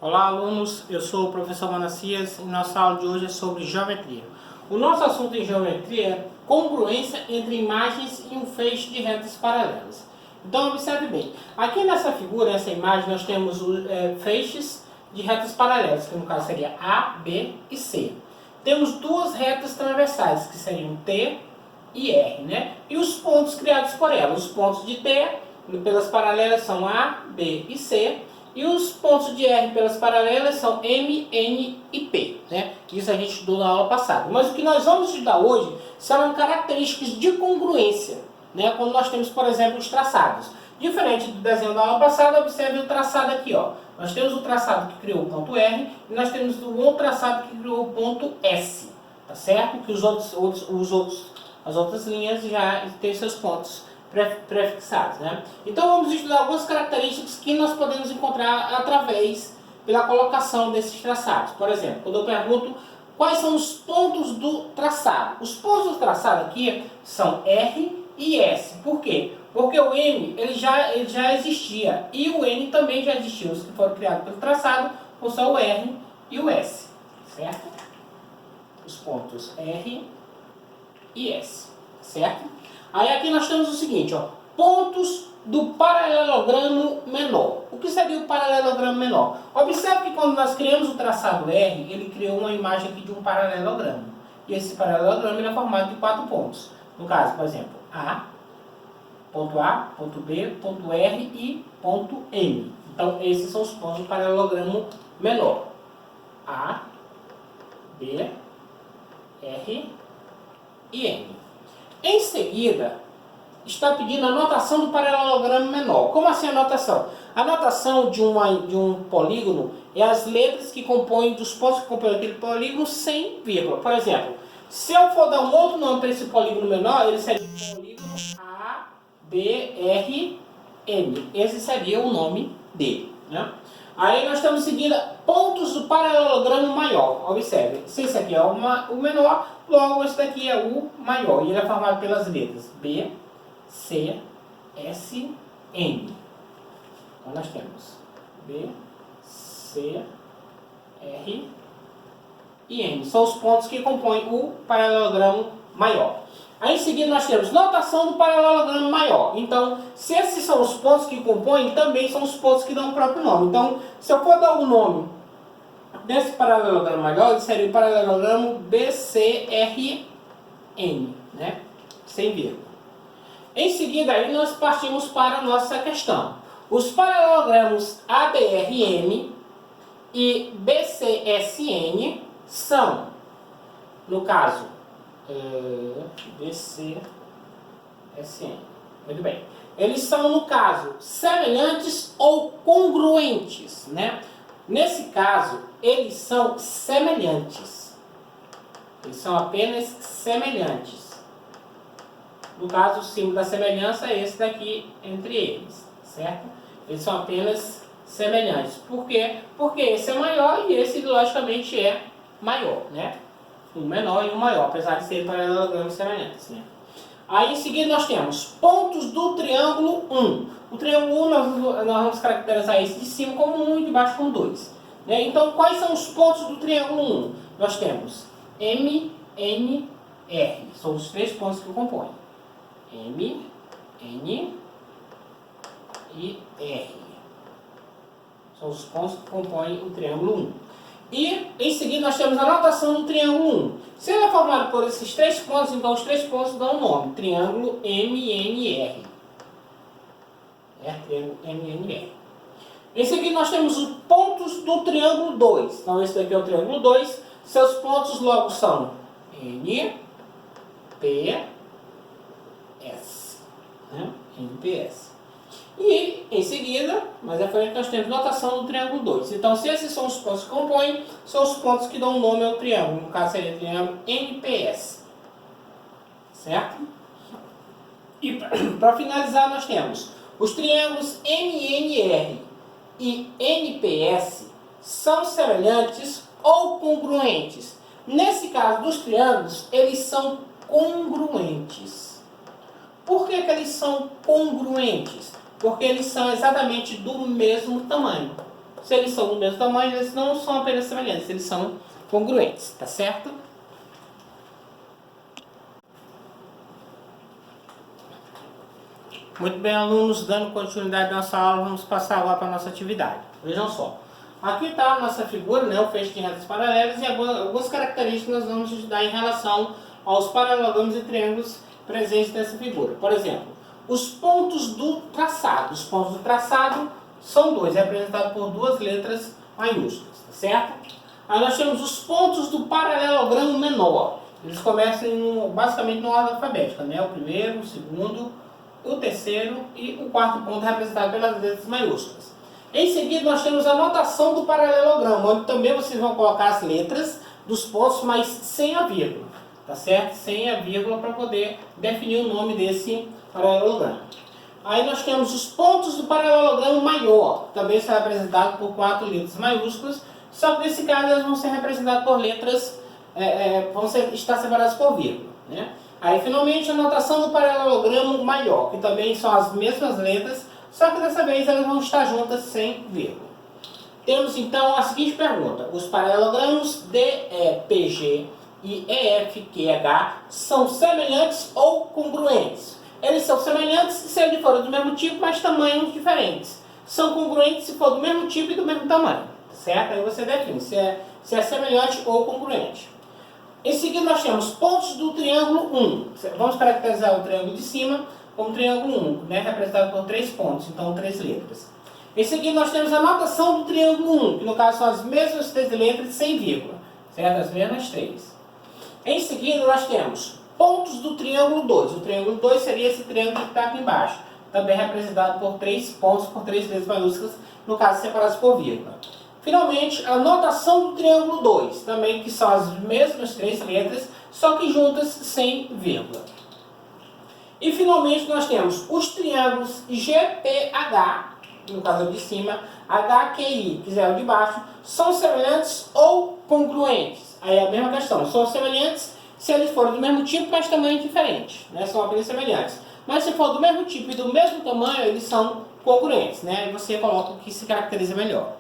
Olá, alunos, eu sou o professor Manassias e nossa aula de hoje é sobre geometria. O nosso assunto em geometria é congruência entre imagens e um feixe de retas paralelas. Então, observe bem, aqui nessa figura, nessa imagem, nós temos feixes de retas paralelas, que no caso seria A, B e C. Temos duas retas transversais, que seriam T e R, né? E os pontos criados por elas. Os pontos de T pelas paralelas são A, B e C. E os pontos de R pelas paralelas são M, N e P, né? Isso a gente estudou na aula passada. Mas o que nós vamos estudar hoje são características de congruência, né? Quando nós temos, por exemplo, os traçados. Diferente do desenho da aula passada, observe o traçado aqui, ó. Nós temos o traçado que criou o ponto R e nós temos o outro traçado que criou o ponto S, tá certo? Que as outras linhas já têm seus pontos prefixados, né? Então vamos estudar algumas características que nós podemos encontrar através pela colocação desses traçados. Por exemplo, quando eu pergunto quais são os pontos do traçado. Os pontos do traçado aqui são R e S. Por quê? Porque o M ele já existia e o N também já existiu. Os que foram criados pelo traçado são o R e o S, certo? Os pontos R e S, certo? Aí aqui nós temos o seguinte, ó, pontos do paralelogramo menor. O que seria o paralelogramo menor? Observe que quando nós criamos o traçado R, ele criou uma imagem aqui de um paralelogramo. E esse paralelogramo ele é formado de 4 pontos. No caso, por exemplo, ponto B, ponto R e ponto M. Então, esses são os pontos do paralelogramo menor. A, B, R e M. Em seguida, está pedindo a notação do paralelogramo menor. Como assim a notação? A notação de um polígono é as letras que compõem, dos pontos que compõem aquele polígono sem vírgula. Por exemplo, se eu for dar um outro nome para esse polígono menor, ele seria o polígono A, B, R, M. Esse seria o nome dele, né? Aí nós estamos seguindo pontos do paralelogramo maior. Observe, se esse aqui é o menor, logo esse daqui é o maior. E ele é formado pelas letras B, C, S, N. Então nós temos B, C, R e N. São os pontos que compõem o paralelogramo maior. Aí em seguida nós temos notação do paralelogramo maior. Então, se esses são os pontos que compõem, também são os pontos que dão o próprio nome. Então, se eu for dar o nome desse paralelogramo maior, ele seria o paralelogramo BCRN, né? Sem vírgula. Em seguida, aí nós partimos para a nossa questão. Os paralelogramos ABRM e BCSN são, no caso, BCSN. Muito bem. Eles são, no caso, semelhantes ou congruentes, né? Nesse caso, eles são semelhantes. Eles são apenas semelhantes. No caso, o símbolo da semelhança é esse daqui entre eles, certo? Eles são apenas semelhantes. Por quê? Porque esse é maior e esse, logicamente, é maior, né? Um menor e um maior, apesar de serem paralelogramos semelhantes, né? Aí em seguida nós temos pontos do triângulo 1. O triângulo 1 nós vamos caracterizar esse de cima como 1 e de baixo como 2. Né? Então quais são os pontos do triângulo 1? Nós temos M, N, R. São os 3 pontos que o compõem. M, N e R. São os pontos que compõem o triângulo 1. E em seguida nós temos a notação do triângulo 1. Se ele é formado por esses 3 pontos, então os 3 pontos dão o nome. Triângulo MNR. Triângulo MNR. Em seguida nós temos os pontos do triângulo 2. Então esse daqui é o triângulo 2. Seus pontos logo são N, P, S. Né? NPS. E, em seguida, mais à frente, nós temos notação do triângulo 2. Então, se esses são os pontos que compõem, são os pontos que dão o nome ao triângulo. No caso, seria o triângulo NPS. Certo? E, para finalizar, nós temos os triângulos MNR e NPS são semelhantes ou congruentes. Nesse caso dos triângulos, eles são congruentes. Por que eles são congruentes? Porque eles são exatamente do mesmo tamanho. Se eles são do mesmo tamanho, eles não são apenas semelhantes, eles são congruentes, tá certo? Muito bem, alunos, dando continuidade à nossa aula, vamos passar agora para a nossa atividade. Vejam só. Aqui está a nossa figura, né, o feixe de retas paralelas e algumas características que nós vamos estudar em relação aos paralelogramos e triângulos presentes nessa figura. Por exemplo, os pontos do traçado. Os pontos do traçado são dois, representados por duas letras maiúsculas, tá certo? Aí nós temos os pontos do paralelogramo menor. Eles começam basicamente na ordem alfabética, né? O primeiro, o segundo, o terceiro e o quarto ponto representado pelas letras maiúsculas. Em seguida nós temos a notação do paralelogramo, onde também vocês vão colocar as letras dos pontos, mas sem a vírgula, tá certo? Sem a vírgula para poder definir o nome desse paralelogramo. Aí nós temos os pontos do paralelogramo maior, também são representados por 4 letras maiúsculas, só que nesse caso elas vão ser representadas por letras, estar separadas por vírgula, né? Aí finalmente a notação do paralelogramo maior, que também são as mesmas letras, só que dessa vez elas vão estar juntas sem vírgula. Temos então a seguinte pergunta: os paralelogramos DEPG e EFQH são semelhantes ou congruentes? Eles são semelhantes se eles forem do mesmo tipo, mas tamanhos diferentes. São congruentes se for do mesmo tipo e do mesmo tamanho, certo? Aí você define se é semelhante ou congruente. Em seguida nós temos pontos do triângulo 1. Vamos caracterizar o triângulo de cima como triângulo 1, né, representado por 3 pontos, então 3 letras. Em seguida nós temos a notação do triângulo 1, que no caso são as mesmas 3 letras sem vírgula, certo? As mesmas 3. Em seguida nós temos pontos do triângulo 2. O triângulo 2 seria esse triângulo que está aqui embaixo, também representado por 3 pontos, por 3 letras maiúsculas, no caso separadas por vírgula. Finalmente, a notação do triângulo 2, também que são as mesmas 3 letras, só que juntas sem vírgula. E finalmente nós temos os triângulos GPH, no caso de cima, HQI, que é o de baixo, são semelhantes ou congruentes? Aí é a mesma questão, são semelhantes se eles forem do mesmo tipo, mas tamanho diferente, né? São apenas semelhantes. Mas se for do mesmo tipo e do mesmo tamanho, eles são congruentes, né? E você coloca o que se caracteriza melhor.